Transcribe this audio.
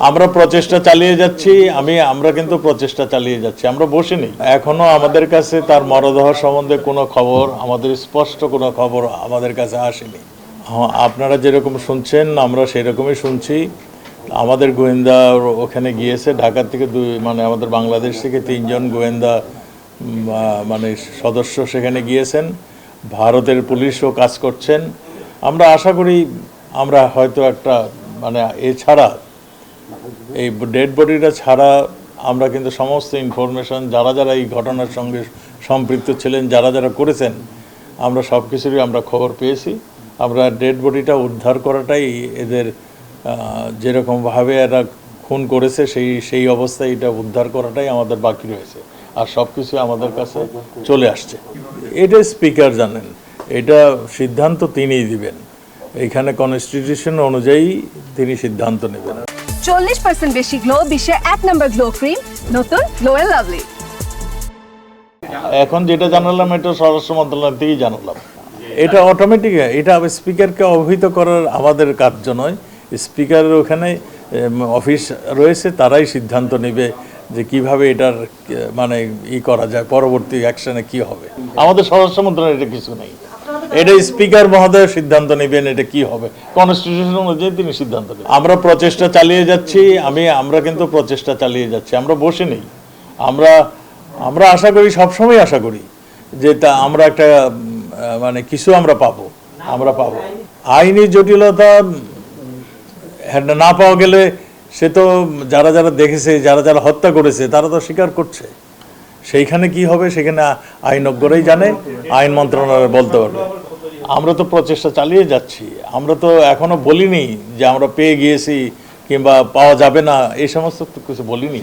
আমরা প্রচেষ্টা চালিয়ে যাচ্ছি আমরা কিন্তু প্রচেষ্টা চালিয়ে যাচ্ছি আমরা বসিনি এখনো আমাদের কাছে তার মরদেহ সম্বন্ধে কোনো খবর আমাদের স্পষ্ট কোনো খবর আমাদের কাছে আসেনি আপনারা যেরকম শুনছেন আমরা সেরকমই শুনছি আমাদের গোয়েন্দা ওখানে গিয়েছে ঢাকা থেকে আমাদের বাংলাদেশ থেকে 3 জন গোয়েন্দা সদস্য সেখানে গিয়েছেন ভারতের পুলিশও কাজ করছেন আমরা আশা করি আমরা হয়তো একটা এছাড়া এই ডেড বডিটা ছাড়া আমরা কিন্তু সমস্ত ইনফরমেশন যারা যারা এই ঘটনার সঙ্গে সম্পৃক্ত ছিলেন যারা যারা করেছেন আমরা সব কিছুরই আমরা খবর পেয়েছি আমরা ডেড বডিটা উদ্ধার করাটাই এদের যেরকমভাবে এরা খুন করেছে সেই অবস্থায় এটা উদ্ধার করাটাই আমাদের বাকি রয়েছে আর সব কিছু আমাদের কাছে চলে আসছে এটা স্পিকার জানেন এটা সিদ্ধান্ত তিনিই দিবেন এখানে কনস্টিটিউশন অনুযায়ী তিনি সিদ্ধান্ত নেবেন 40% বেশি গ্লো বিশ্বের 1 নম্বর গ্লো ক্রিম নতুন গ্লো এন্ড লাভলি এখন যেটা জানালাম এটা স্বরাষ্ট্র মন্ত্রণালয় থেকেই জানালাম এটা অটোমেটিক এটা স্পিকারকে অবহিত করার আমাদের কার্য নয় স্পিকারের ওখানে অফিস রয়েছে তারাই সিদ্ধান্ত নেবে যে কিভাবে এটার করা যায় পরবর্তী অ্যাকশনে কি হবে আমাদের স্বরাষ্ট্র মন্ত্রণালয় এটা কিছু নেই এটা স্পিকার মহোদয় সিদ্ধান্ত নেবেন এটা কি হবে কনস্টিটিউশন অনুযায়ী তিনি সিদ্ধান্ত নেবেন আমরা প্রচেষ্টা চালিয়ে যাচ্ছি আমরা কিন্তু প্রচেষ্টা চালিয়ে যাচ্ছি আমরা বসে নেই আমরা আশা করি সবসময় আশা করি যে তা আমরা একটা কিছু আমরা পাবো আইনি জটিলতা না পাওয়া গেলে সে তো যারা যারা দেখেছে যারা যারা হত্যা করেছে তারা তো স্বীকার করছে সেইখানে কি হবে সেখানে আইনজ্ঞরাই জানে আইন মন্ত্রণালয় বলতে পারবে আমরা তো প্রচেষ্টা চালিয়ে যাচ্ছি আমরা তো এখনো বলিনি যে আমরা পেয়ে গিয়েছি কিংবা পাওয়া যাবে না এই সমস্ত কিছু বলিনি